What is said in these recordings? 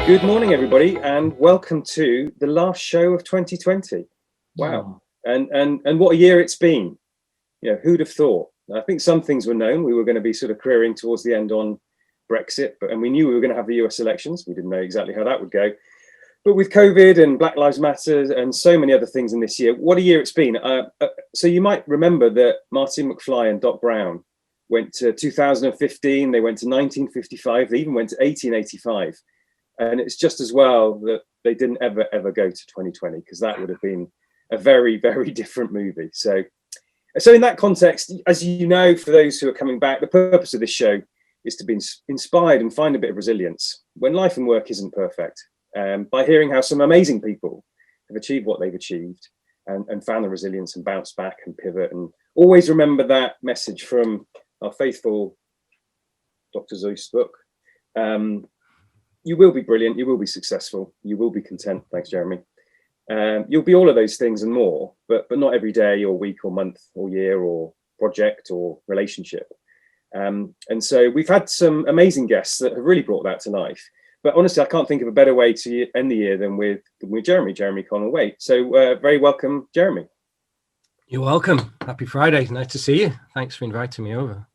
Good morning, everybody, and welcome to the last show of 2020. Wow. And what a year it's been. You know, who'd have thought? I think some things were known. We were going to be sort of careering towards the end on Brexit, and we knew we were going to have the US elections. We didn't know exactly how that would go. But with COVID and Black Lives Matter and so many other things in this year, what a year it's been. So you might remember that Martin McFly and Doc Brown went to 2015, they went to 1955, they even went to 1885. And it's just as well that they didn't ever go to 2020, because that would have been a very, very different movie. So in that context, as you know, for those who are coming back, the purpose of this show is to be inspired and find a bit of resilience when life and work isn't perfect, by hearing how some amazing people have achieved what they've achieved and found the resilience and bounce back and pivot. And always remember that message from our faithful Dr. Zeus book. You will be brilliant, you will be successful, you will be content. Thanks, Jeremy. You'll be all of those things and more, but not every day or week or month or year or project or relationship. And so we've had some amazing guests that have really brought that to life. But honestly, I can't think of a better way to end the year than with Jeremy Connell-Waite. So very welcome, Jeremy. You're welcome. Happy Friday. Nice to see you. Thanks for inviting me over.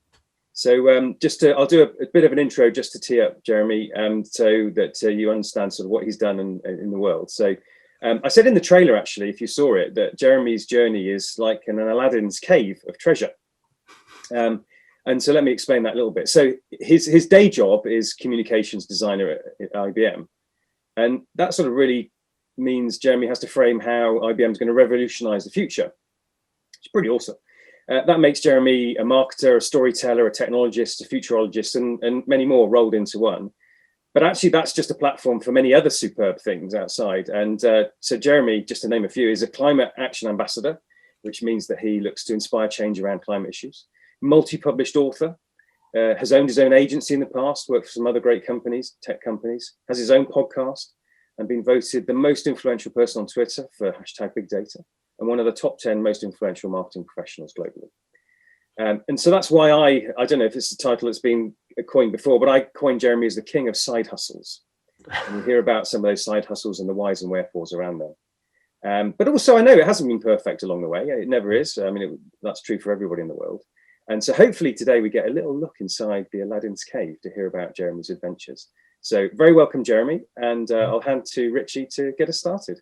So I'll do a bit of an intro just to tee up Jeremy, so that you understand sort of what he's done in the world. So I said in the trailer, actually, if you saw it, that Jeremy's journey is like an Aladdin's cave of treasure. And so let me explain that a little bit. So his day job is communications designer at IBM. And that sort of really means Jeremy has to frame how IBM is going to revolutionize the future. It's pretty awesome. That makes Jeremy a marketer, a storyteller, a technologist, a futurologist, and many more rolled into one. But actually, that's just a platform for many other superb things outside. And so Jeremy, just to name a few, is a climate action ambassador, which means that he looks to inspire change around climate issues. Multi-published author, has owned his own agency in the past, worked for some other great companies, tech companies, has his own podcast, and been voted the most influential person on Twitter for #BigData. And one of the top 10 most influential marketing professionals globally. And so that's why I don't know if it's a title that's been coined before, but I coined Jeremy as the king of side hustles. And you hear about some of those side hustles and the whys and wherefores around them. But also I know it hasn't been perfect along the way. It never is. I mean, that's true for everybody in the world. And so hopefully today we get a little look inside the Aladdin's cave to hear about Jeremy's adventures. So very welcome, Jeremy. And I'll hand to Richie to get us started.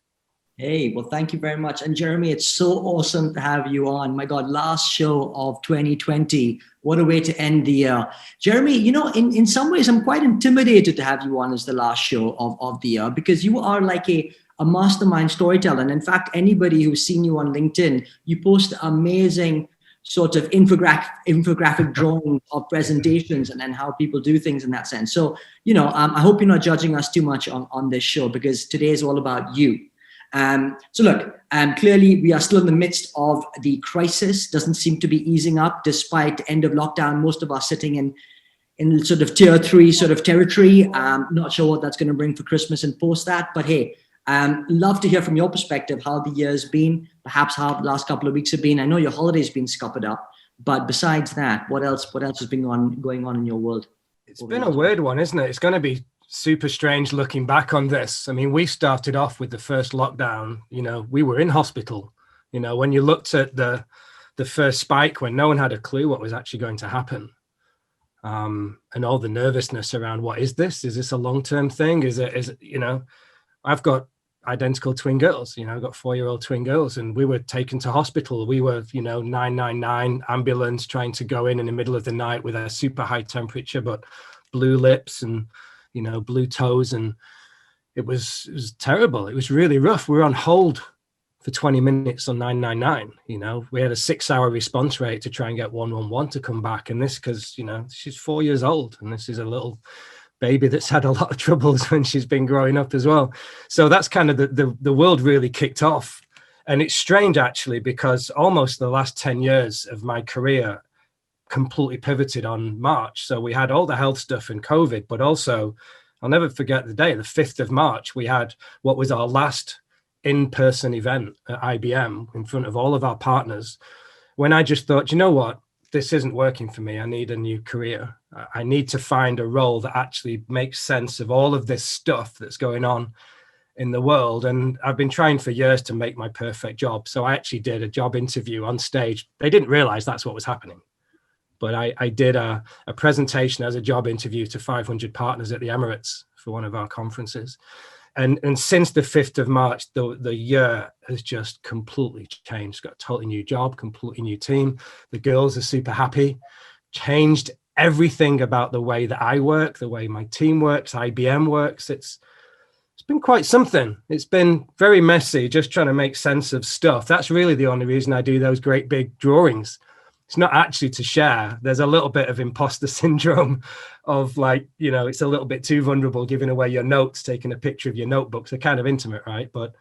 Hey, well, thank you very much. And Jeremy, it's so awesome to have you on. My God, last show of 2020. What a way to end the year. Jeremy, you know, in some ways, I'm quite intimidated to have you on as the last show of the year, because you are like a mastermind storyteller. And in fact, anybody who's seen you on LinkedIn, you post amazing sort of infographic drawings of presentations and how people do things in that sense. So, you know, I hope you're not judging us too much on this show, because today is all about you. So look, clearly we are still in the midst of the crisis. Doesn't seem to be easing up despite the end of lockdown. Most of us sitting in sort of tier 3 sort of territory. Not sure what that's going to bring for Christmas and post that, but hey, love to hear from your perspective how the year's been, perhaps how the last couple of weeks have been. I know your holiday's been scuppered up, but besides that, what else has been going on in your world? It's been a weird one, isn't it? It's going to be super strange looking back on this. I mean, we started off with the first lockdown, you know, we were in hospital. You know, when you looked at the first spike, when no one had a clue what was actually going to happen, and all the nervousness around, what is this? Is this a long-term thing? Is it, you know, I've got identical twin girls, you know, I've got 4-year-old twin girls, and we were taken to hospital. We were, you know, 999 ambulance trying to go in the middle of the night with a super high temperature, but blue lips and, you know, blue toes, and it was terrible. It was really rough. We were on hold for 20 minutes on 999. You know, we had a 6-hour response rate to try and get 111 to come back. And this, because, you know, she's 4 years old, and this is a little baby that's had a lot of troubles when she's been growing up as well. So that's kind of the world really kicked off. And it's strange, actually, because almost the last 10 years of my career completely pivoted on March. So we had all the health stuff and COVID, but also I'll never forget the day, the 5th of March, we had what was our last in-person event at IBM in front of all of our partners, when I just thought, you know what, this isn't working for me. I need a new career. I need to find a role that actually makes sense of all of this stuff that's going on in the world. And I've been trying for years to make my perfect job. So I actually did a job interview on stage. They didn't realize that's what was happening. But I did a presentation as a job interview to 500 partners at the Emirates for one of our conferences. And since the 5th of March, the year has just completely changed. Got a totally new job, completely new team. The girls are super happy. Changed everything about the way that I work, the way my team works, IBM works. It's been quite something. It's been very messy, just trying to make sense of stuff. That's really the only reason I do those great big drawings. It's not actually to share. There's a little bit of imposter syndrome of like, you know, it's a little bit too vulnerable giving away your notes, taking a picture of your notebooks. They're kind of intimate, right? But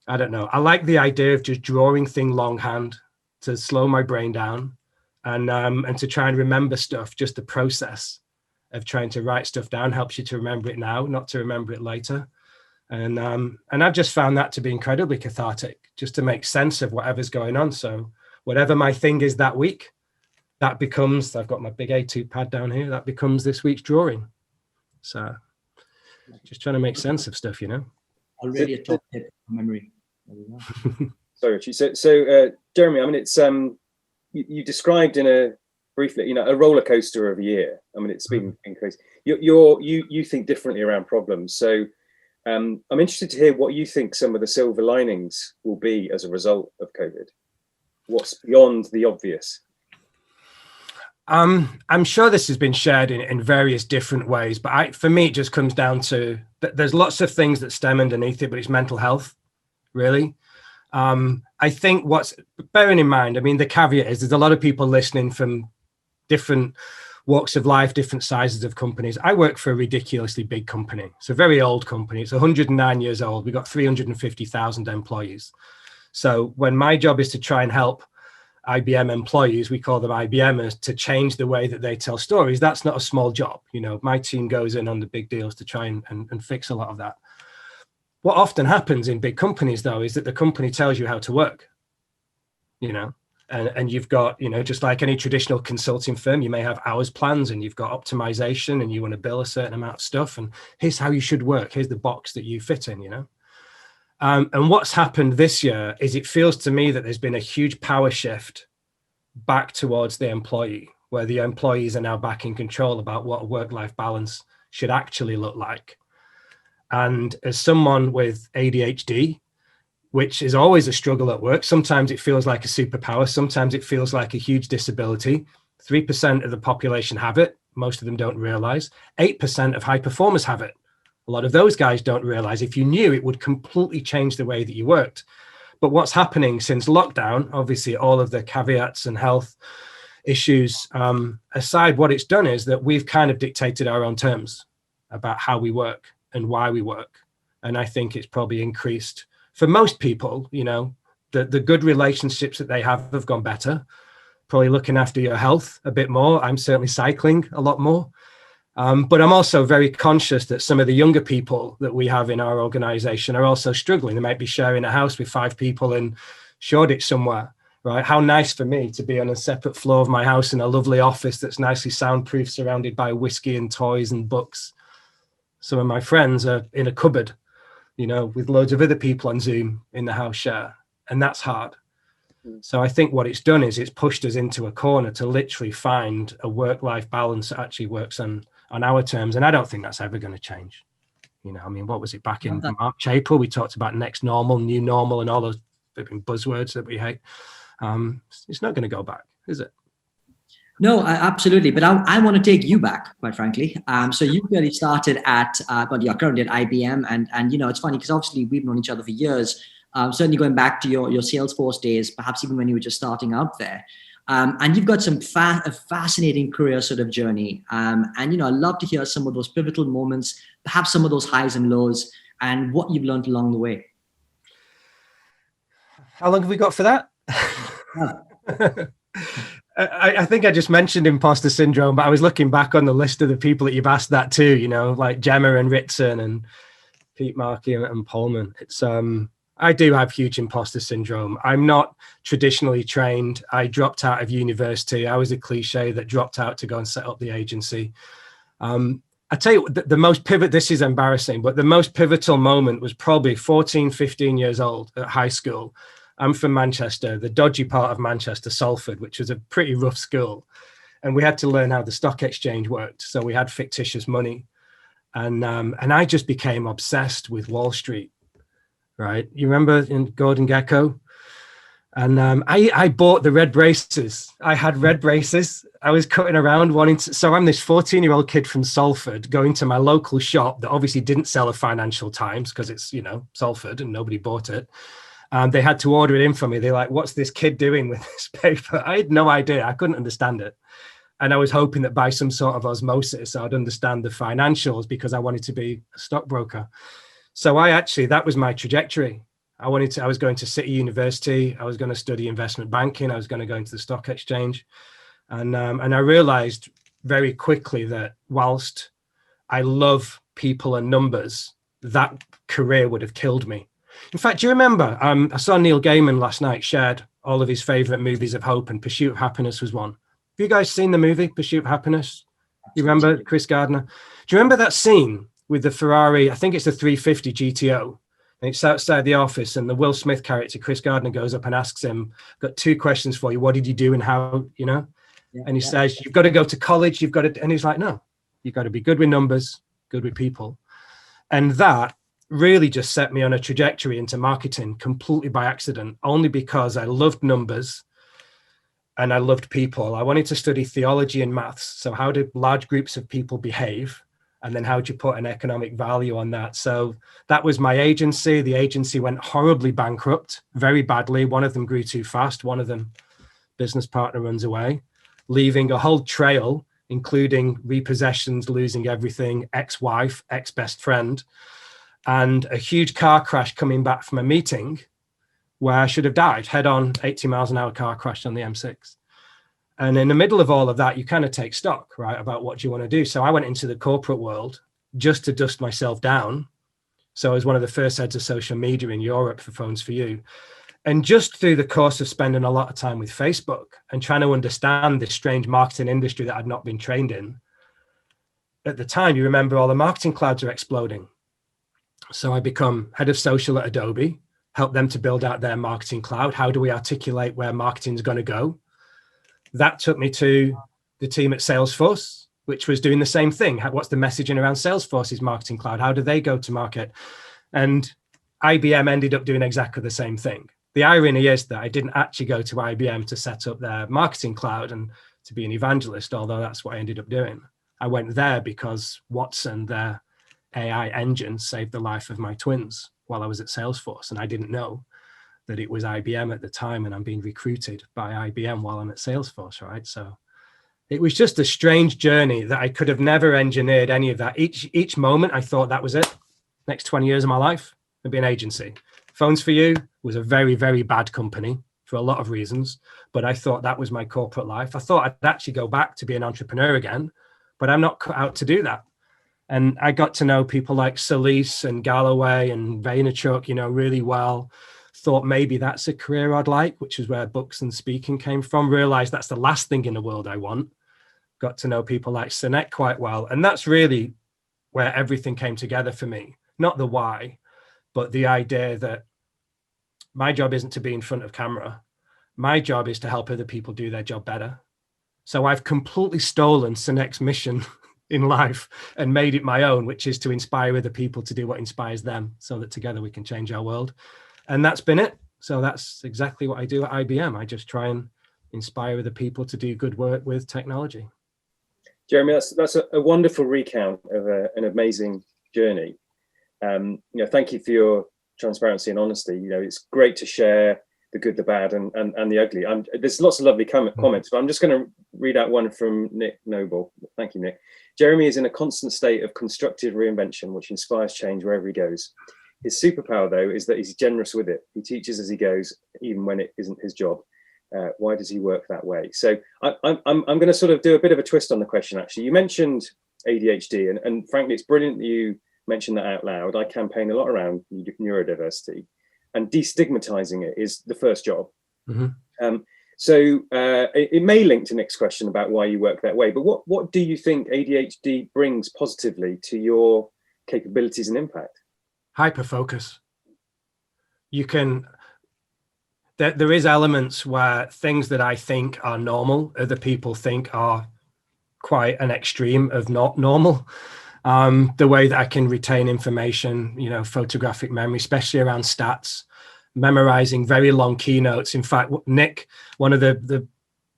I don't know. I like the idea of just drawing things longhand to slow my brain down and to try and remember stuff. Just the process of trying to write stuff down helps you to remember it now, not to remember it later. And I've just found that to be incredibly cathartic, just to make sense of whatever's going on. So whatever my thing is that week, that becomes, I've got my big A2 pad down here, that becomes this week's drawing. So just trying to make sense of stuff, you know. Already a top tip from memory. Sorry, Richie. So Jeremy, I mean, it's you described briefly, you know, a roller coaster of a year. I mean, it's been crazy. You think differently around problems. So I'm interested to hear what you think some of the silver linings will be as a result of COVID. What's beyond the obvious? I'm sure this has been shared in various different ways, but for me, it just comes down to that there's lots of things that stem underneath it, but it's mental health, really. I think bearing in mind, I mean, the caveat is there's a lot of people listening from different walks of life, different sizes of companies. I work for a ridiculously big company. It's a very old company. It's 109 years old. We've got 350,000 employees. So when my job is to try and help IBM employees, we call them IBMers, to change the way that they tell stories, that's not a small job. You know, my team goes in on the big deals to try and fix a lot of that. What often happens in big companies, though, is that the company tells you how to work, you know, and you've got, you know, just like any traditional consulting firm, you may have hours plans and you've got optimization and you want to bill a certain amount of stuff. And here's how you should work. Here's the box that you fit in, you know. And what's happened this year is it feels to me that there's been a huge power shift back towards the employee, where the employees are now back in control about what a work-life balance should actually look like. And as someone with ADHD, which is always a struggle at work, sometimes it feels like a superpower, sometimes it feels like a huge disability. 3% of the population have it. Most of them don't realize. 8% of high performers have it. A lot of those guys don't realize. If you knew, it would completely change the way that you worked. But what's happening since lockdown, obviously all of the caveats and health issues aside, what it's done is that we've kind of dictated our own terms about how we work and why we work. And I think it's probably increased for most people, you know, the good relationships that they have gone better, probably looking after your health a bit more. I'm certainly cycling a lot more. But I'm also very conscious that some of the younger people that we have in our organization are also struggling. They might be sharing a house with 5 people in Shoreditch somewhere, right? How nice for me to be on a separate floor of my house in a lovely office that's nicely soundproof, surrounded by whiskey and toys and books. Some of my friends are in a cupboard, you know, with loads of other people on Zoom in the house share. And that's hard. So I think what it's done is it's pushed us into a corner to literally find a work-life balance that actually works on our terms. And I don't think that's ever going to change. You know, I mean, what was it back in March, April? We talked about next normal, new normal, and all those buzzwords that we hate. It's not going to go back, is it? No, absolutely. But I want to take you back, quite frankly. So you really started but you're currently at IBM. And you know, it's funny because obviously we've known each other for years. Certainly going back to your Salesforce days, perhaps even when you were just starting out there. And you've got a fascinating career sort of journey. And, you know, I'd love to hear some of those pivotal moments, perhaps some of those highs and lows, and what you've learned along the way. How long have we got for that? I think I just mentioned imposter syndrome, but I was looking back on the list of the people that you've asked that to, you know, like Gemma and Ritson and Pete Markey and Pullman. It's I do have huge imposter syndrome. I'm not traditionally trained. I dropped out of university. I was a cliche that dropped out to go and set up the agency. I tell you, the most this is embarrassing, but the most pivotal moment was probably 14, 15 years old at high school. I'm from Manchester, the dodgy part of Manchester, Salford, which was a pretty rough school. And we had to learn how the stock exchange worked. So we had fictitious money. And I just became obsessed with Wall Street, right? You remember in Gordon Gekko? And I bought the red braces. I had red braces. I was cutting around wanting to. So I'm this 14-year-old kid from Salford going to my local shop that obviously didn't sell a Financial Times because it's, you know, Salford and nobody bought it. They had to order it in for me. They're like, what's this kid doing with this paper? I had no idea. I couldn't understand it. And I was hoping that by some sort of osmosis, I'd understand the financials because I wanted to be a stockbroker. So that was my trajectory. I was going to City University. I was going to study investment banking. I was going to go into the stock exchange. And I realized very quickly that whilst I love people and numbers, that career would have killed me. In fact, do you remember, I saw Neil Gaiman last night shared all of his favorite movies of hope, and Pursuit of Happiness was one. Have you guys seen the movie Pursuit of Happiness? You remember Chris Gardner? Do you remember that scene with the Ferrari? I think it's the 350 GTO. And it's outside the office, and the Will Smith character, Chris Gardner, goes up and asks him, got 2 questions for you. What did you do and how, you know? Yeah, and he says, you've got to go to college. You've got to, and he's like, no, you've got to be good with numbers, good with people. And that really just set me on a trajectory into marketing completely by accident, only because I loved numbers and I loved people. I wanted to study theology and maths. So how do large groups of people behave? And then how do you put an economic value on that? So that was my agency. The agency went horribly bankrupt, very badly. One of them grew too fast. One of them, business partner, runs away, leaving a whole trail, including repossessions, losing everything, ex-wife, ex-best friend, and a huge car crash coming back from a meeting where I should have died, head on, 80 miles an hour car crash on the M6. And in the middle of all of that, you kind of take stock, right, about what you want to do. So I went into the corporate world just to dust myself down. So I was one of the first heads of social media in Europe for Phones for You. And just through the course of spending a lot of time with Facebook and trying to understand this strange marketing industry that I'd not been trained in, at the time, you remember all the marketing clouds are exploding. So I become head of social at Adobe, help them to build out their marketing cloud. How do we articulate where marketing is going to go? That took me to the team at Salesforce, which was doing the same thing. What's the messaging around Salesforce's marketing cloud? How do they go to market? And IBM ended up doing exactly the same thing. The irony is that I didn't actually go to IBM to set up their marketing cloud and to be an evangelist, although that's what I ended up doing. I went there because Watson, their AI engine, saved the life of my twins while I was at Salesforce. And I didn't know that it was IBM at the time, and I'm being recruited by IBM while I'm at Salesforce, right? So it was just a strange journey that I could have never engineered any of that. Each moment I thought that was it. Next 20 years of my life, it'd be an agency. Phones for You was a very, very bad company for a lot of reasons, but I thought that was my corporate life. I thought I'd actually go back to be an entrepreneur again, but I'm not cut out to do that. And I got to know people like Solis and Galloway and Vaynerchuk, you know, really well. Thought maybe that's a career I'd like, which is where books and speaking came from. Realized that's the last thing in the world I want. Got to know people like Sinek quite well. And that's really where everything came together for me. Not the why, but the idea that my job isn't to be in front of camera. My job is to help other people do their job better. So I've completely stolen Sinek's mission in life and made it my own, which is to inspire other people to do what inspires them so that together we can change our world. And that's been it. So that's exactly what I do at IBM. I just try and inspire other people to do good work with technology. Jeremy, that's a wonderful recount of an amazing journey. You know, thank you for your transparency and honesty. You know, it's great to share the good, the bad, and the ugly. There's lots of lovely comments, but I'm just going to read out one from Nick Noble. Thank you, Nick. Jeremy is in a constant state of constructive reinvention, which inspires change wherever he goes. His superpower, though, is that he's generous with it. He teaches as he goes, even when it isn't his job. Why does he work that way? So I'm going to sort of do a bit of a twist on the question, actually. You mentioned ADHD, and frankly, it's brilliant that you mentioned that out loud. I campaign a lot around neurodiversity. and destigmatizing it is the first job. Mm-hmm. So it may link to Nick's question about why you work that way, but what do you think ADHD brings positively to your capabilities and impact? Hyperfocus. You can, there is elements where things that I think are normal, other people think are quite an extreme of not normal. The way that I can retain information, photographic memory, especially around stats, memorizing very long keynotes. In fact, Nick, one of the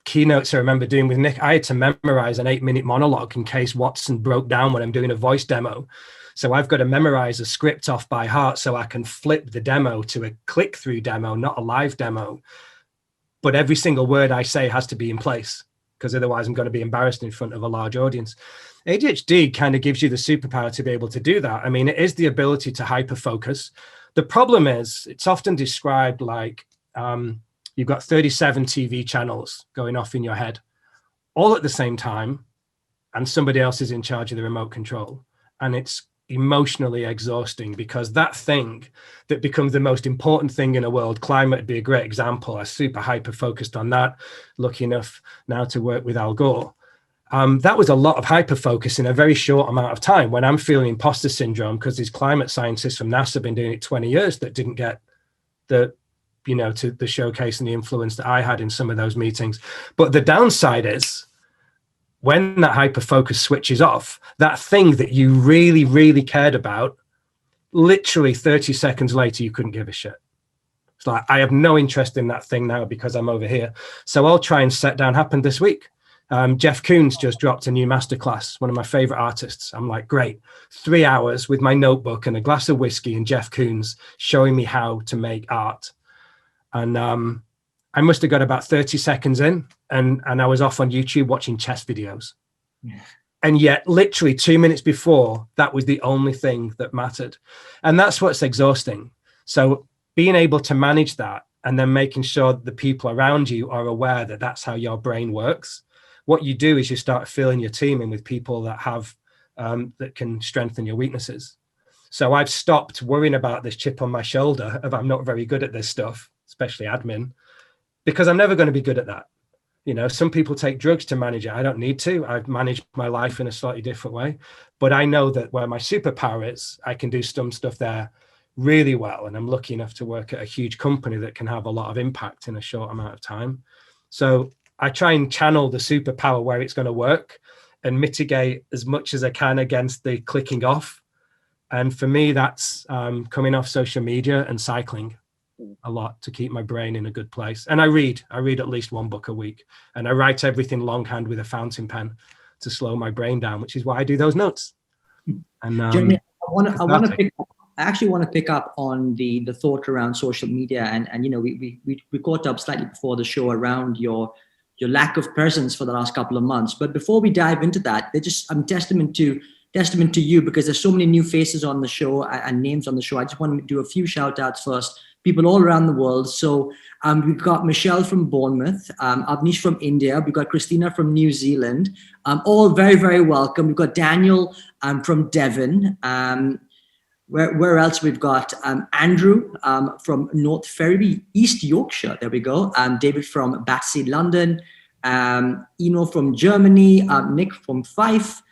keynotes I remember doing with Nick, I had to memorize an 8-minute monologue in case Watson broke down when I'm doing a voice demo. So I've got to memorize a script off by heart so I can flip the demo to a click-through demo, not a live demo. But every single word I say has to be in place, because otherwise I'm going to be embarrassed in front of a large audience. ADHD kind of gives you the superpower to be able to do that. I mean, it is the ability to hyperfocus. The problem is it's often described like you've got 37 TV channels going off in your head all at the same time, and somebody else is in charge of the remote control. And it's emotionally exhausting, because that thing that becomes the most important thing in a world, climate would be a great example. I'm super hyper focused on that. Lucky enough now to work with Al Gore. That was a lot of hyper focus in a very short amount of time, when I'm feeling imposter syndrome because these climate scientists from NASA have been doing it 20 years that didn't get to the showcase and the influence that I had in some of those meetings. But the downside is, when that hyper focus switches off, that thing that you really, really cared about, literally 30 seconds later, you couldn't give a shit. It's like, I have no interest in that thing now because I'm over here. So I'll try and set down. Happened this week. Jeff Koons just dropped a new masterclass, one of my favorite artists. I'm like, great, 3 hours with my notebook and a glass of whiskey and Jeff Koons showing me how to make art. And I must have got about 30 seconds in, and I was off on YouTube watching chess videos. Yeah. And yet literally 2 minutes before, that was the only thing that mattered. And that's what's exhausting. So being able to manage that, and then making sure that the people around you are aware that that's how your brain works. What you do is you start filling your team in with people that have that can strengthen your weaknesses. So I've stopped worrying about this chip on my shoulder of I'm not very good at this stuff, especially admin, because I'm never going to be good at that. Some people take drugs to manage it. I don't need to. I've managed my life in a slightly different way. But I know that where my superpower is, I can do some stuff there really well. And I'm lucky enough to work at a huge company that can have a lot of impact in a short amount of time. So I try and channel the superpower where it's going to work and mitigate as much as I can against the clicking off. And for me, that's coming off social media and cycling a lot to keep my brain in a good place. And I read at least one book a week, and I write everything longhand with a fountain pen to slow my brain down, which is why I do those notes. And Jeremy, I actually want to pick up on the thought around social media, and we caught up slightly before the show around your lack of presence for the last couple of months. But before we dive into that, I'm testament to you, because there's so many new faces on the show and names on the show. I just want to do a few shout outs first. People all around the world. So we've got Michelle from Bournemouth, Avnish from India, we've got Christina from New Zealand, all very, very welcome. We've got Daniel from Devon. Where else? We've got Andrew from North Ferriby, East Yorkshire. There we go. David from Battersea, London. Eno from Germany. Nick from Fife.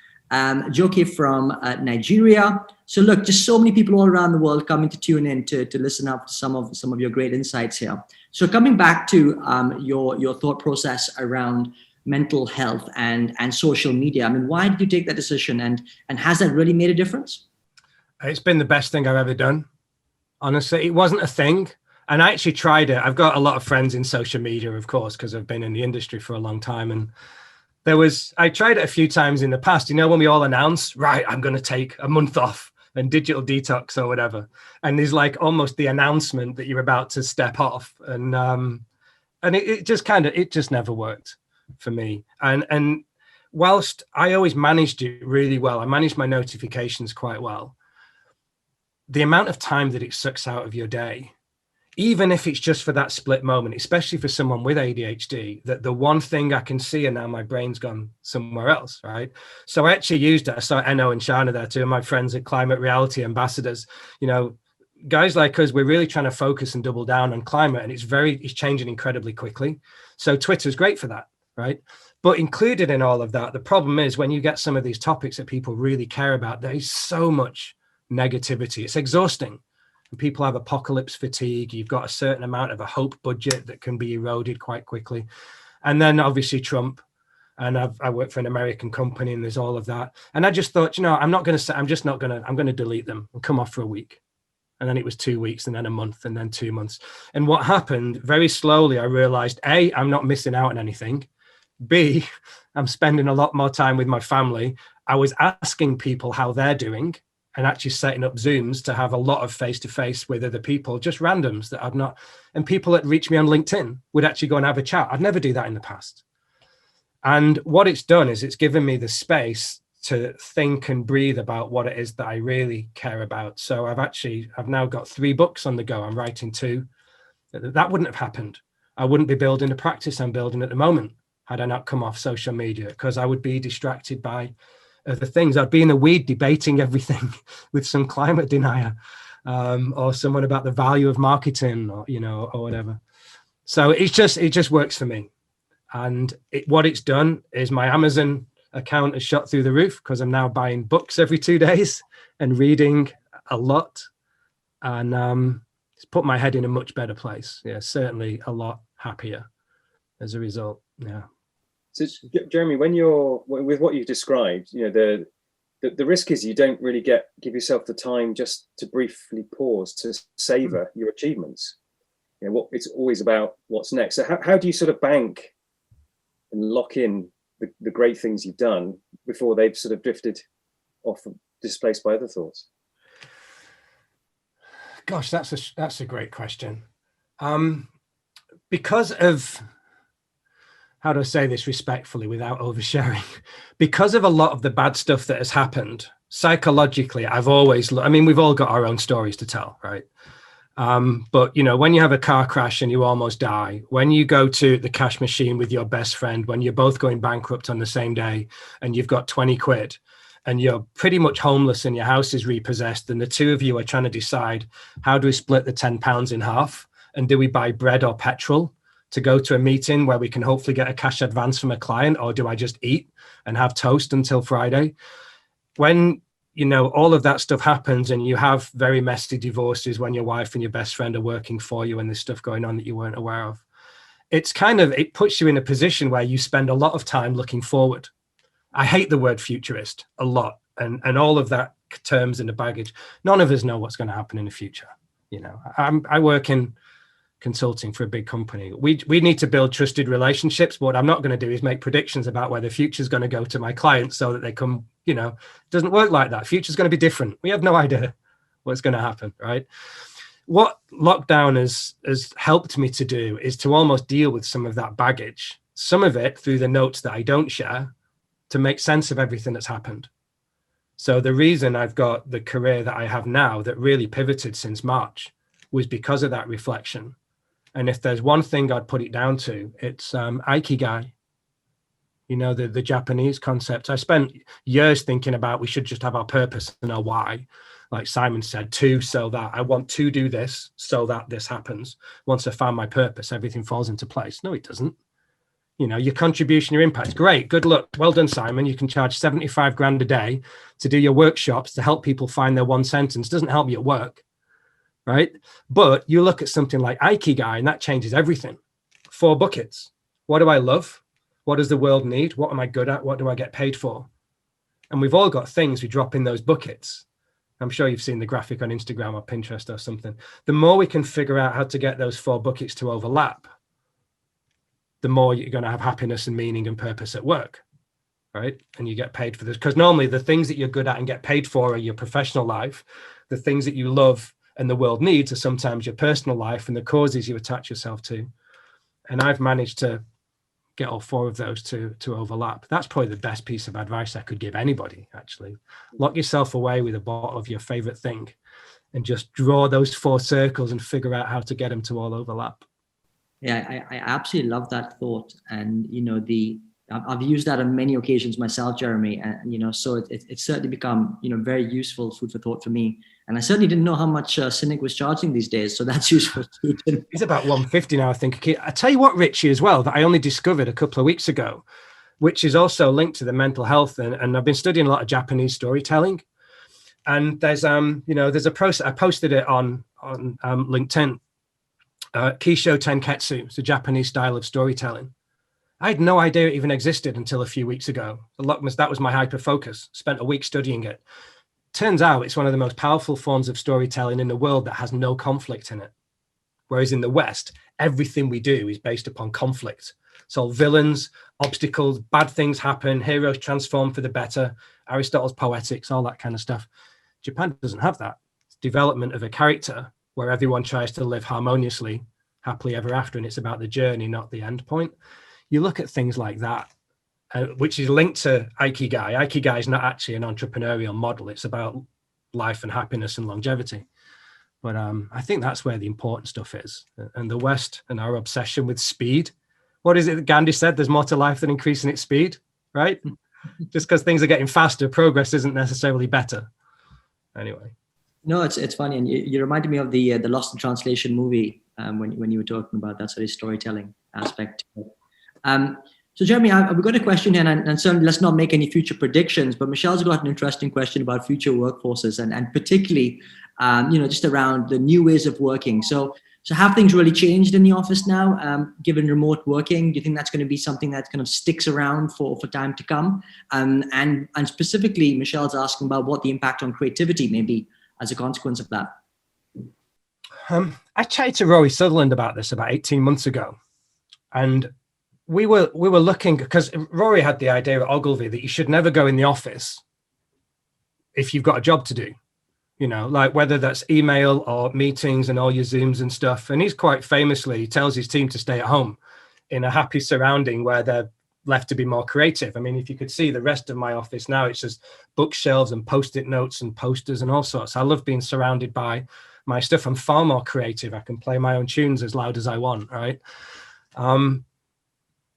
Joke from Nigeria. So look, just so many people all around the world coming to tune in to listen up to some of your great insights here. So coming back to your thought process around mental health and social media. I mean, why did you take that decision, and has that really made a difference? It's been the best thing I've ever done. Honestly, it wasn't a thing. And I actually tried it. I've got a lot of friends in social media, of course, because I've been in the industry for a long time. And I tried it a few times in the past, when we all announced, right, I'm going to take a month off and digital detox or whatever. And there's like almost the announcement that you're about to step off. And it just never worked for me. And whilst I always managed it really well, I managed my notifications quite well. The amount of time that it sucks out of your day, even if it's just for that split moment, especially for someone with ADHD, that the one thing I can see and now my brain's gone somewhere else, right? So I actually used it. I saw Enno and Shana there, two of my friends at Climate Reality Ambassadors. guys like us, we're really trying to focus and double down on climate, and it's changing incredibly quickly. So Twitter's great for that, right? But included in all of that, the problem is when you get some of these topics that people really care about, there is so much negativity. It's exhausting. And people have apocalypse fatigue. You've got a certain amount of a hope budget that can be eroded quite quickly. And then obviously Trump, and I work for an American company, and there's all of that. And I just thought, I'm going to delete them and come off for a week. And then it was 2 weeks, and then a month, and then 2 months. And what happened, very slowly, I realized, A, I'm not missing out on anything. B, I'm spending a lot more time with my family. I was asking people how they're doing and actually setting up Zooms to have a lot of face-to-face with other people, just randoms that I've not, and people that reach me on LinkedIn would actually go and have a chat. I'd never do that in the past. And what it's done is it's given me the space to think and breathe about what it is that I really care about. So I've now got 3 books on the go. I'm writing 2. That wouldn't have happened. I wouldn't be building the practice I'm building at the moment had I not come off social media, because I would be distracted by other things. I'd be in a weed debating everything with some climate denier, or someone about the value of marketing, or whatever. So it just works for me. And what it's done is my Amazon account has shot through the roof, because I'm now buying books every 2 days and reading a lot, and it's put my head in a much better place. Yeah, certainly a lot happier as a result. Yeah. So Jeremy, when you're with what you've described, the risk is you don't really give yourself the time just to briefly pause to savor your achievements. It's always about what's next. So how do you sort of bank and lock in the great things you've done before they've sort of drifted off, displaced by other thoughts? Gosh, that's a great question. Because of, how do I say this respectfully without oversharing? Because of a lot of the bad stuff that has happened, psychologically, we've all got our own stories to tell, right? But when you have a car crash and you almost die, when you go to the cash machine with your best friend, when you're both going bankrupt on the same day and you've got 20 quid and you're pretty much homeless and your house is repossessed, and the two of you are trying to decide, how do we split the £10 in half? And do we buy bread or petrol to go to a meeting where we can hopefully get a cash advance from a client, or do I just eat and have toast until Friday? When all of that stuff happens and you have very messy divorces when your wife and your best friend are working for you and there's stuff going on that you weren't aware of, it puts you in a position where you spend a lot of time looking forward. I hate the word futurist a lot, and all of that terms in the baggage. None of us know what's going to happen in the future. I work in consulting for a big company. We need to build trusted relationships. But what I'm not going to do is make predictions about where the future is going to go to my clients so that they come, it doesn't work like that. Future's going to be different. We have no idea what's going to happen, right? What lockdown has helped me to do is to almost deal with some of that baggage, some of it through the notes that I don't share, to make sense of everything that's happened. So the reason I've got the career that I have now that really pivoted since March was because of that reflection. And if there's one thing I'd put it down to, it's Ikigai. The Japanese concept. I spent years thinking about we should just have our purpose and our why. Like Simon said, so that I want to do this so that this happens. Once I found my purpose, everything falls into place. No, it doesn't. Your contribution, your impact, great, good luck. Well done, Simon. You can charge 75 grand a day to do your workshops to help people find their one sentence. Doesn't help you at work. Right? But you look at something like Ikigai and that changes everything. 4 buckets. What do I love? What does the world need? What am I good at? What do I get paid for? And we've all got things we drop in those buckets. I'm sure you've seen the graphic on Instagram or Pinterest or something. The more we can figure out how to get those 4 buckets to overlap, the more you're going to have happiness and meaning and purpose at work. Right? And you get paid for this. Because normally the things that you're good at and get paid for are your professional life. The things that you love and the world needs are sometimes your personal life and the causes you attach yourself to. And I've managed to get all 4 of those to overlap. That's probably the best piece of advice I could give anybody, actually. Lock yourself away with a bottle of your favorite thing and just draw those 4 circles and figure out how to get them to all overlap. Yeah, I absolutely love that thought. And, I've used that on many occasions myself, Jeremy. And, so it's certainly become, very useful food for thought for me. And I certainly didn't know how much Cynic was charging these days. So that's useful too. It's about 150 now, I think. I tell you what, Richie, as well, that I only discovered a couple of weeks ago, which is also linked to the mental health. And I've been studying a lot of Japanese storytelling. And there's there's a process. I posted it on LinkedIn. Kisho Tenketsu. It's a Japanese style of storytelling. I had no idea it even existed until a few weeks ago. That was my hyper focus. Spent a week studying it. Turns out it's one of the most powerful forms of storytelling in the world that has no conflict in it. Whereas in the West, everything we do is based upon conflict. So villains, obstacles, bad things happen, heroes transform for the better, Aristotle's poetics, all that kind of stuff. Japan doesn't have that. It's development of a character where everyone tries to live harmoniously, happily ever after, and it's about the journey, not the end point. You look at things like that, which is linked to Ikigai. Ikigai is not actually an entrepreneurial model. It's about life and happiness and longevity. But I think that's where the important stuff is. And the West and our obsession with speed. What is it that Gandhi said? There's more to life than increasing its speed, right? Just because things are getting faster, progress isn't necessarily better. Anyway. No, it's funny. And you reminded me of the Lost in Translation movie when you were talking about that sort of storytelling aspect. So Jeremy, we've got a question here, and certainly let's not make any future predictions, but Michelle's got an interesting question about future workforces and particularly, just around the new ways of working. So have things really changed in the office now, given remote working? Do you think that's going to be something that kind of sticks around for time to come? And specifically, Michelle's asking about what the impact on creativity may be as a consequence of that. I chatted to Rory Sutherland about this about 18 months ago, and we were looking, because Rory had the idea at Ogilvy that you should never go in the office if you've got a job to do, like whether that's email or meetings and all your Zooms and stuff. And he's quite famously, he tells his team to stay at home in a happy surrounding where they're left to be more creative. I mean, if you could see the rest of my office now, it's just bookshelves and Post-it notes and posters and all sorts. I love being surrounded by my stuff. I'm far more creative. I can play my own tunes as loud as I want, right?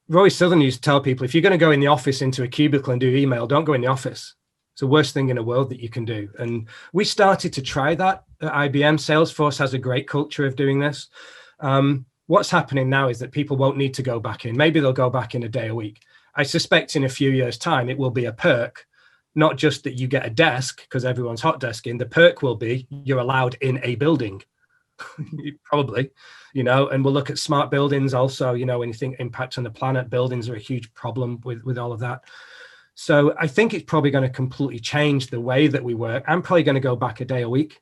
Roy Southern used to tell people, if you're going to go in the office into a cubicle and do email, don't go in the office. It's the worst thing in the world that you can do. And we started to try that at IBM. Salesforce has a great culture of doing this. What's happening now is that people won't need to go back in. Maybe they'll go back in a day a week. I suspect in a few years' time, it will be a perk, not just that you get a desk because everyone's hot desking. The perk will be you're allowed in a building. Probably, and we'll look at smart buildings also, when you think impact on the planet, buildings are a huge problem with all of that. So I think it's probably going to completely change the way that we work. I'm probably going to go back a day a week.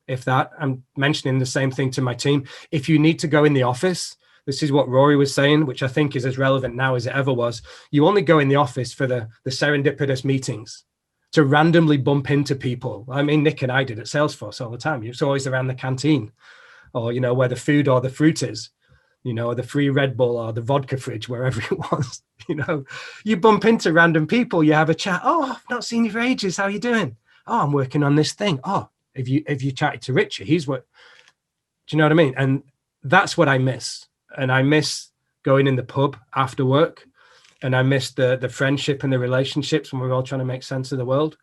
If that, I'm mentioning the same thing to my team. If you need to go in the office, this is what Rory was saying, which I think is as relevant now as it ever was. You only go in the office for the serendipitous meetings, to randomly bump into people. I mean, Nick and I did at Salesforce all the time. It's always around the canteen or, where the food or the fruit is, or the free Red Bull or the vodka fridge, wherever it was, you bump into random people, you have a chat. Oh, I've not seen you for ages. How are you doing? Oh, I'm working on this thing. Oh, if you chatted to Richard, do you know what I mean? And that's what I miss. And I miss going in the pub after work. And I miss the friendship and the relationships when we're all trying to make sense of the world,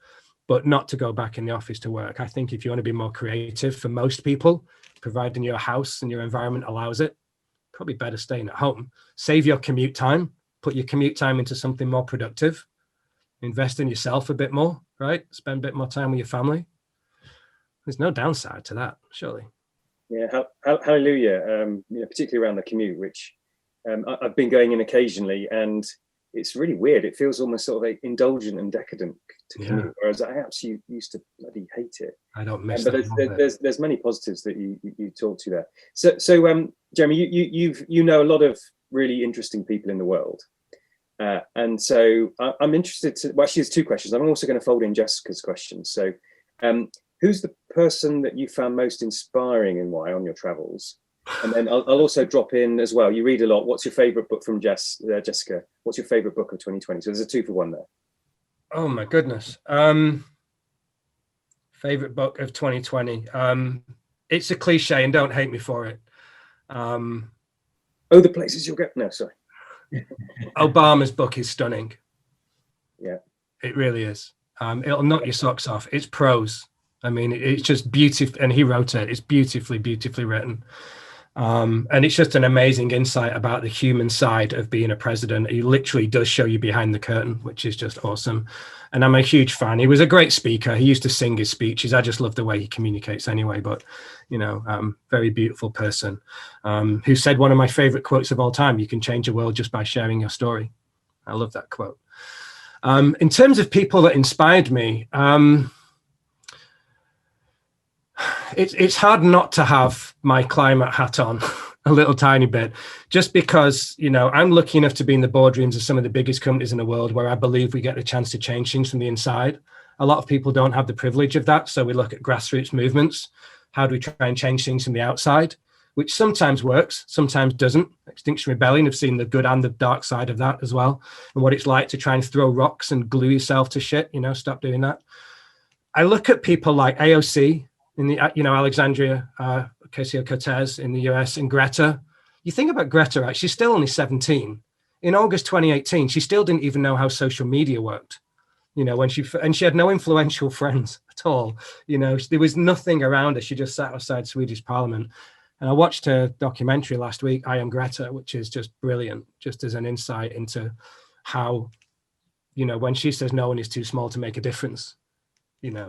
but not to go back in the office to work. I think if you want to be more creative, for most people, providing your house and your environment allows it, probably better staying at home. Save your commute time, put your commute time into something more productive, invest in yourself a bit more, right? Spend a bit more time with your family. There's no downside to that, surely. Yeah, hallelujah. Particularly around the commute, which I've been going in occasionally, and it's really weird. It feels almost sort of indulgent and decadent to commute, whereas I absolutely used to bloody hate it. I don't miss but there's many positives that you talked to there. So Jeremy, you know a lot of really interesting people in the world, and so I'm interested to. Well, actually, there's two questions. I'm also going to fold in Jessica's question. So, who's the person that you found most inspiring and why on your travels? And then I'll also drop in as well. You read a lot. What's your favorite book from Jessica? What's your favorite book of 2020? So there's a 2-for-1 there. Oh my goodness. Favorite book of 2020. It's a cliche and don't hate me for it. Oh, The Places You'll Get. No, sorry. Obama's book is stunning. Yeah. It really is. It'll knock your socks off. It's prose. I mean, it's just beautiful, and he wrote it. It's beautifully, beautifully written. And it's just an amazing insight about the human side of being a president. He literally does show you behind the curtain, which is just awesome. And I'm a huge fan. He was a great speaker. He used to sing his speeches. I just love the way he communicates anyway, but, very beautiful person, who said one of my favorite quotes of all time: "You can change the world just by sharing your story." I love that quote. In terms of people that inspired me, it's hard not to have my climate hat on a little tiny bit, just because, I'm lucky enough to be in the boardrooms of some of the biggest companies in the world, where I believe we get a chance to change things from the inside. A lot of people don't have the privilege of that. So we look at grassroots movements. How do we try and change things from the outside, which sometimes works, sometimes doesn't. Extinction Rebellion have seen the good and the dark side of that as well, and what it's like to try and throw rocks and glue yourself to shit. Stop doing that. I look at people like AOC in the, Alexandria Ocasio-Cortez in the US, and Greta. You think about Greta, right? She's still only 17. In August 2018, she still didn't even know how social media worked. And she had no influential friends at all. There was nothing around her. She just sat outside Swedish Parliament. And I watched her documentary last week, I Am Greta, which is just brilliant, just as an insight into how, when she says no one is too small to make a difference,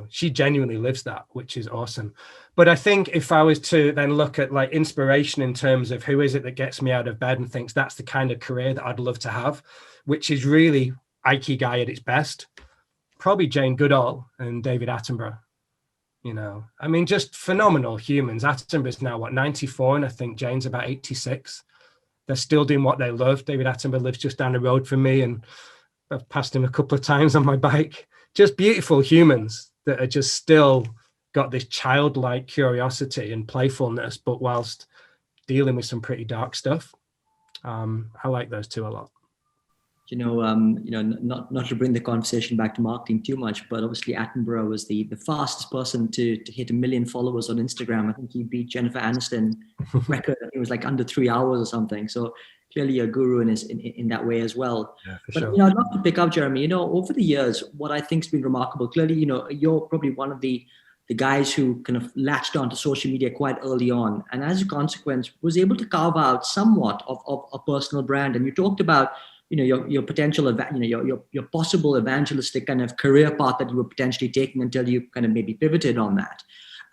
she genuinely lives that, which is awesome. But I think if I was to then look at like inspiration in terms of who is it that gets me out of bed and thinks that's the kind of career that I'd love to have, which is really Ikigai at its best, probably Jane Goodall and David Attenborough. Just phenomenal humans. Attenborough's now 94, and I think Jane's about 86. They're still doing what they love. David Attenborough lives just down the road from me, and I've passed him a couple of times on my bike. Just beautiful humans that are just still got this childlike curiosity and playfulness, but whilst dealing with some pretty dark stuff. I like those two a lot. Not to bring the conversation back to marketing too much, but obviously Attenborough was the fastest person to hit 1 million followers on Instagram. I think he beat Jennifer Aniston record. I think it was like under 3 hours or something. So clearly a guru in that way as well. Yeah, for but sure. I'd love to pick up, Jeremy. Over the years, what I think's been remarkable. Clearly, you're probably one of the guys who kind of latched onto social media quite early on, and as a consequence, was able to carve out somewhat of a personal brand. And you talked about your potential, your possible evangelistic kind of career path that you were potentially taking until you kind of maybe pivoted on that.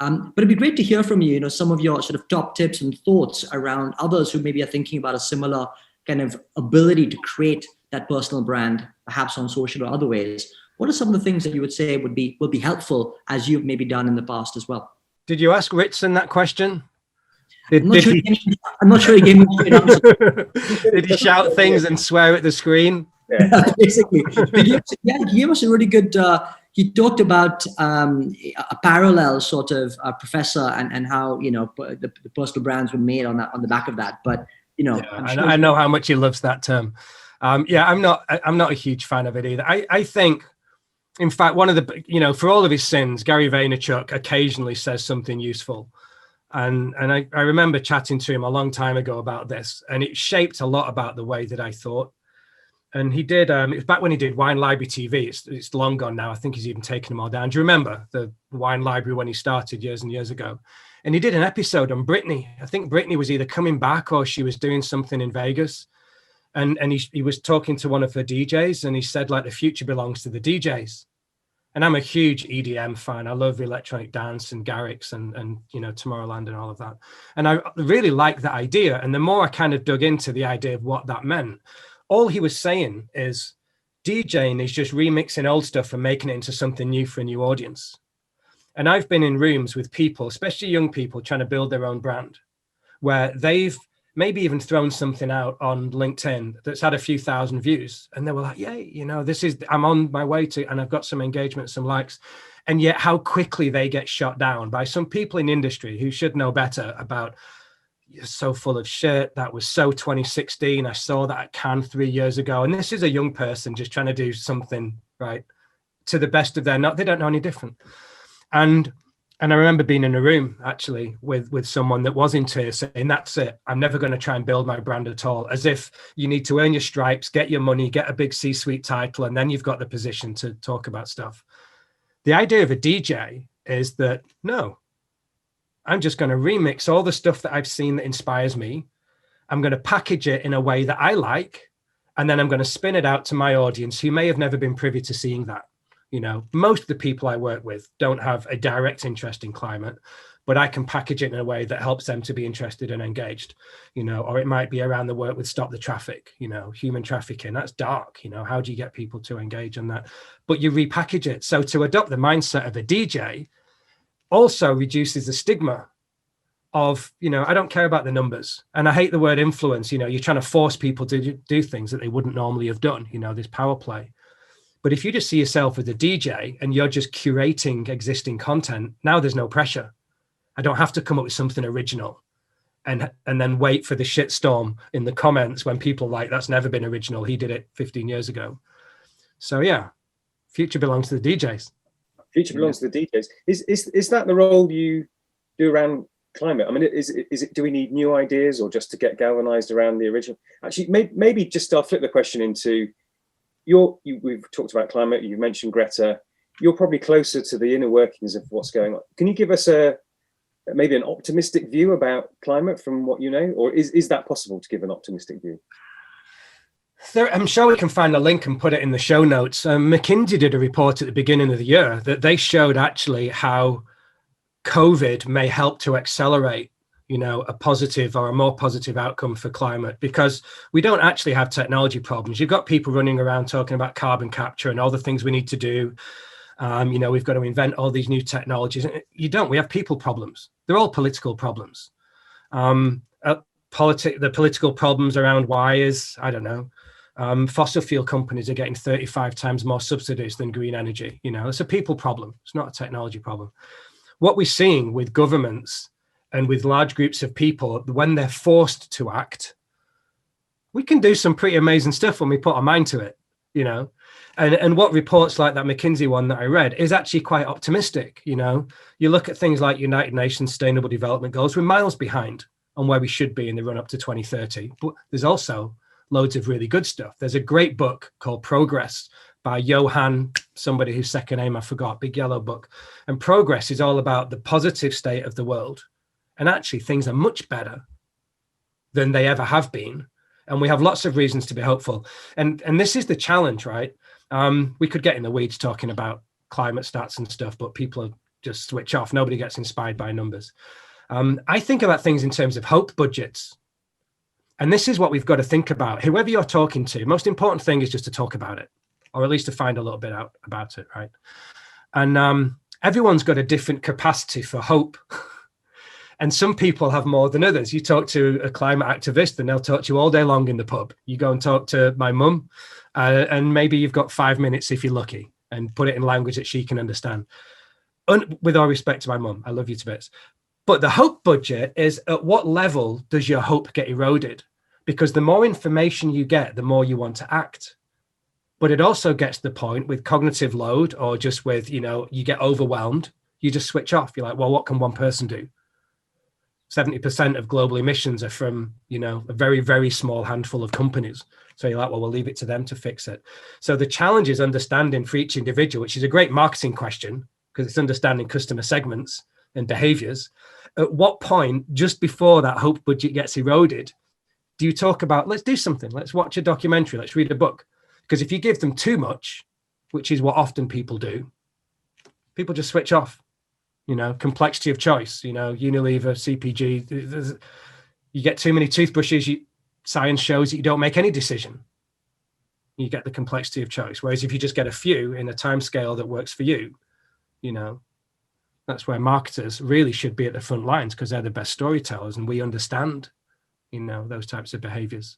But it'd be great to hear from you, some of your sort of top tips and thoughts around others who maybe are thinking about a similar kind of ability to create that personal brand, perhaps on social or other ways. What are some of the things that you would say would be helpful, as you've maybe done in the past as well? Did you ask Ritson that question? I'm not sure he gave me a straight answer. Did he shout things and swear at the screen? Yeah. Basically. He gave us a really good, he talked about a parallel sort of professor and how, the personal brands were made on the back of that. But, I know how much he loves that term. I'm not a huge fan of it either. I think, in fact, one of the, for all of his sins, Gary Vaynerchuk occasionally says something useful. And I remember chatting to him a long time ago about this, and it shaped a lot about the way that I thought. And he did, it was back when he did Wine Library TV. It's long gone now. I think he's even taken them all down. Do you remember the Wine Library when he started years and years ago? And he did an episode on Britney. I think Britney was either coming back or she was doing something in Vegas. And he was talking to one of the DJs, and he said, like, the future belongs to the DJs. And I'm a huge EDM fan. I love electronic dance and Garrix and Tomorrowland and all of that. And I really like that idea. And the more I kind of dug into the idea of what that meant, all he was saying is DJing is just remixing old stuff and making it into something new for a new audience. And I've been in rooms with people, especially young people, trying to build their own brand, where they've maybe even thrown something out on LinkedIn that's had a few thousand views. And they were like, yay, I'm on my way to, and I've got some engagement, some likes. And yet how quickly they get shot down by some people in industry who should know better about, you're so full of shit. That was so 2016. I saw that at Cannes 3 years ago. And this is a young person just trying to do something right to the best of their, they don't know any different. And I remember being in a room actually with someone that was in tears saying, that's it. I'm never going to try and build my brand at all. As if you need to earn your stripes, get your money, get a big C-suite title, and then you've got the position to talk about stuff. The idea of a DJ is that, no, I'm just going to remix all the stuff that I've seen that inspires me. I'm going to package it in a way that I like, and then I'm going to spin it out to my audience who may have never been privy to seeing that. You know, most of the people I work with don't have a direct interest in climate, but I can package it in a way that helps them to be interested and engaged, you know, or it might be around the work with Stop the Traffic, you know, human trafficking. That's dark. You know, how do you get people to engage on that? But you repackage it. So to adopt the mindset of a DJ also reduces the stigma of, you know, I don't care about the numbers. And I hate the word influence. You know, you're trying to force people to do things that they wouldn't normally have done, you know, this power play. But if you just see yourself as a DJ and you're just curating existing content, now there's no pressure. I don't have to come up with something original and then wait for the shitstorm in the comments when people are like, that's never been original. He did it 15 years ago. So yeah, future belongs to the DJs. Future belongs to the DJs. Is that the role you do around climate? I mean, is it, do we need new ideas or just to get galvanized around the original? Actually, maybe just I'll flip the question into we've talked about climate, you mentioned Greta, you're probably closer to the inner workings of what's going on. Can you give us maybe an optimistic view about climate from what you know, or is that possible to give an optimistic view? I'm sure we can find a link and put it in the show notes. McKinsey did a report at the beginning of the year that they showed actually how COVID may help to accelerate, you know, a positive or a more positive outcome for climate, because we don't actually have technology problems. You've got people running around talking about carbon capture and all the things we need to do. You know, we've got to invent all these new technologies. You don't. We have people problems. They're all political problems. The political problems around why is, I don't know, fossil fuel companies are getting 35 times more subsidies than green energy. You know, it's a people problem. It's not a technology problem. What we're seeing with governments and with large groups of people, when they're forced to act, we can do some pretty amazing stuff when we put our mind to it, you know. And what reports like that McKinsey one that I read is actually quite optimistic. You know, you look at things like United Nations Sustainable Development Goals, we're miles behind on where we should be in the run up to 2030. But there's also loads of really good stuff. There's a great book called Progress by Johan, somebody whose second name I forgot, big yellow book. And Progress is all about the positive state of the world. And actually things are much better than they ever have been. And we have lots of reasons to be hopeful. And this is the challenge, right? We could get in the weeds talking about climate stats and stuff, but people just switch off. Nobody gets inspired by numbers. I think about things in terms of hope budgets. And this is what we've got to think about. Whoever you're talking to, most important thing is just to talk about it, or at least to find a little bit out about it, right? And everyone's got a different capacity for hope. And some people have more than others. You talk to a climate activist and they'll talk to you all day long in the pub. You go and talk to my mum and maybe you've got 5 minutes if you're lucky and put it in language that she can understand. With all respect to my mum, I love you to bits. But the hope budget is, at what level does your hope get eroded? Because the more information you get, the more you want to act. But it also gets to the point with cognitive load or just with, you know, you get overwhelmed, you just switch off. You're like, well, what can one person do? 70% of global emissions are from, you know, a very, very small handful of companies. So you're like, well, we'll leave it to them to fix it. So the challenge is understanding for each individual, which is a great marketing question because it's understanding customer segments and behaviors. At what point, just before that hope budget gets eroded, do you talk about, let's do something, let's watch a documentary, let's read a book? Because if you give them too much, which is what often people do, people just switch off. You know, complexity of choice, you know, Unilever, CPG, you get too many toothbrushes, science shows that you don't make any decision. You get the complexity of choice. Whereas if you just get a few in a time scale that works for you, you know, that's where marketers really should be at the front lines because they're the best storytellers and we understand, you know, those types of behaviors.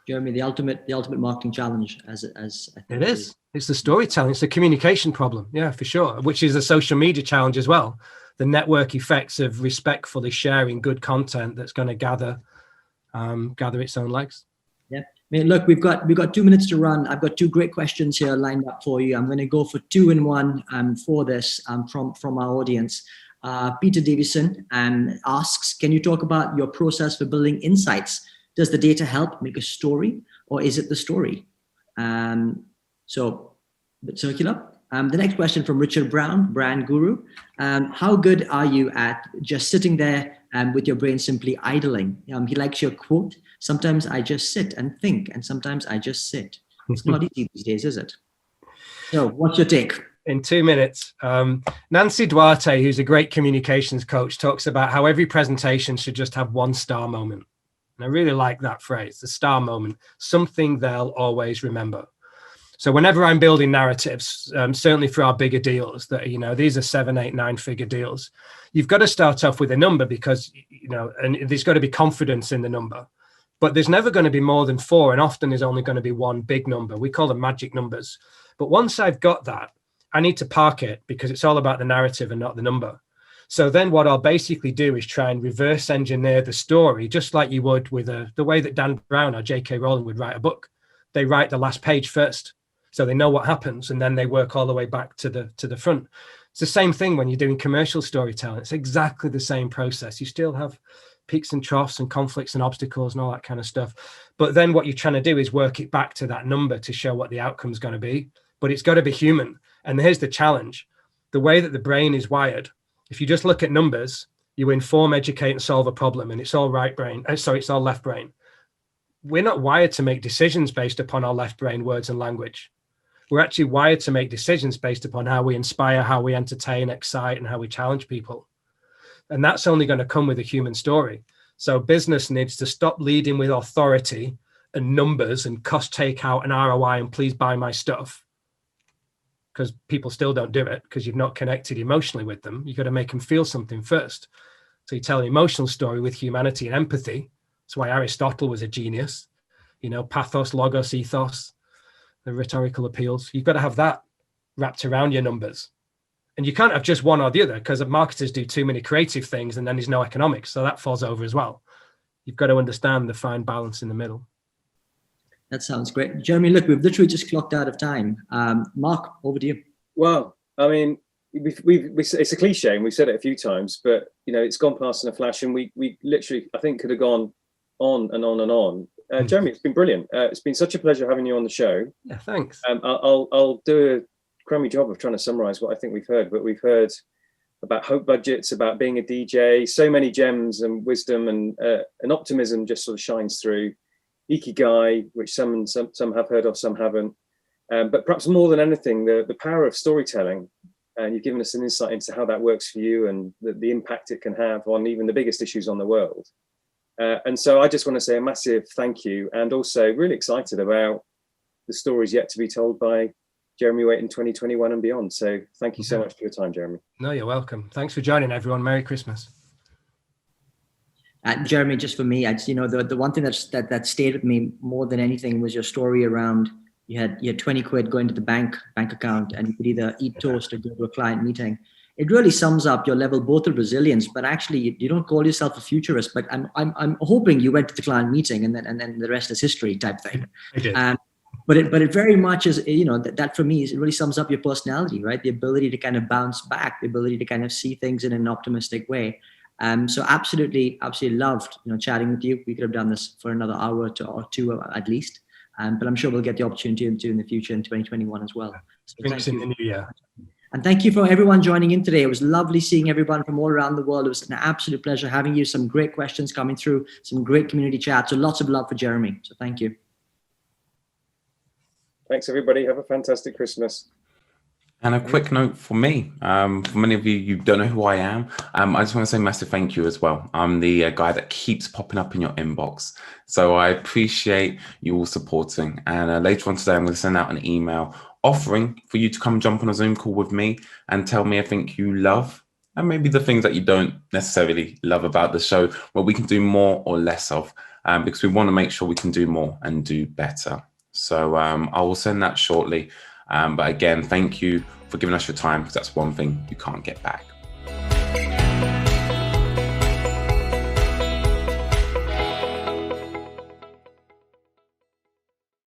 Jeremy, the ultimate marketing challenge, as I think it is. It's the storytelling. It's the communication problem. Yeah, for sure. Which is a social media challenge as well. The network effects of respectfully sharing good content that's going to gather its own legs. Yeah. I mean, look, we've got 2 minutes to run. I've got 2 great questions here lined up for you. I'm going to go for 2 in 1 for this from our audience. Peter Davison asks, can you talk about your process for building insights? Does the data help make a story, or is it the story? So, a bit circular. The next question from Richard Brown, brand guru. How good are you at just sitting there with your brain simply idling? He likes your quote, sometimes I just sit and think, and sometimes I just sit. It's not easy these days, is it? So what's your take? In 2 minutes, Nancy Duarte, who's a great communications coach, talks about how every presentation should just have one star moment. And I really like that phrase, the star moment, something they'll always remember. So whenever I'm building narratives, certainly for our bigger deals that, these are 7, 8, 9-figure deals, you've got to start off with a number because, and there's got to be confidence in the number. But there's never going to be more than 4, and often there's only going to be one big number. We call them magic numbers. But once I've got that, I need to park it because it's all about the narrative and not the number. So then what I'll basically do is try and reverse engineer the story, just like you would with the way that Dan Brown or J.K. Rowling would write a book. They write the last page first, so they know what happens, and then they work all the way back to the front. It's the same thing when you're doing commercial storytelling. It's exactly the same process. You still have peaks and troughs and conflicts and obstacles and all that kind of stuff. But then what you're trying to do is work it back to that number to show what the outcome is going to be. But it's got to be human. And here's the challenge. The way that the brain is wired, if you just look at numbers, you inform, educate, and solve a problem, and it's all right brain. It's all left brain. We're not wired to make decisions based upon our left brain words and language. We're actually wired to make decisions based upon how we inspire, how we entertain, excite, and how we challenge people. And that's only going to come with a human story. So business needs to stop leading with authority and numbers and cost takeout and ROI and please buy my stuff. Because people still don't do it because you've not connected emotionally with them. You've got to make them feel something first. So you tell an emotional story with humanity and empathy. That's why Aristotle was a genius. Pathos, logos, ethos, the rhetorical appeals. You've got to have that wrapped around your numbers. And you can't have just one or the other because marketers do too many creative things and then there's no economics. So that falls over as well. You've got to understand the fine balance in the middle. That sounds great. Jeremy, look, we've literally just clocked out of time. Mark, over to you. Well, I mean, it's a cliche and we've said it a few times, but, it's gone past in a flash and we literally, I think, could have gone on and on and on. Jeremy, it's been brilliant. It's been such a pleasure having you on the show. Yeah, thanks. I'll do a crummy job of trying to summarize what I think we've heard, but we've heard about hope budgets, about being a DJ, so many gems and wisdom and optimism just sort of shines through. Ikigai, which some have heard of, some haven't. But perhaps more than anything, the power of storytelling. And you've given us an insight into how that works for you and the impact it can have on even the biggest issues on the world. And so I just want to say a massive thank you, and also really excited about the stories yet to be told by Jeremy Waite in 2021 and beyond. So thank you so much for your time, Jeremy. No, you're welcome. Thanks for joining, everyone. Merry Christmas. Jeremy, just for me, the one thing that stayed with me more than anything was your story around you had 20 quid going to the bank account, and you could either eat toast or go to a client meeting. It really sums up your level both of resilience, but actually you don't call yourself a futurist. But I'm hoping you went to the client meeting and then the rest is history type thing. I did. But it very much is, that for me, it really sums up your personality, right? The ability to kind of bounce back, the ability to kind of see things in an optimistic way. So absolutely loved, chatting with you. We could have done this for another hour or two at least. But I'm sure we'll get the opportunity to in the future in 2021 as well. So thanks in the new year. And thank you for everyone joining in today. It was lovely seeing everyone from all around the world. It was an absolute pleasure having you. Some great questions coming through, some great community chat. So lots of love for Jeremy. So thank you. Thanks, everybody. Have a fantastic Christmas. And a quick note for me, for many of you don't know who I am, I just want to say a massive thank you as well. I'm the guy that keeps popping up in your inbox. So I appreciate you all supporting. And later on today, I'm going to send out an email offering for you to come jump on a Zoom call with me and tell me everything you love and maybe the things that you don't necessarily love about the show, what we can do more or less of, because we want to make sure we can do more and do better. So I will send that shortly. But again, thank you for giving us your time, because that's one thing you can't get back.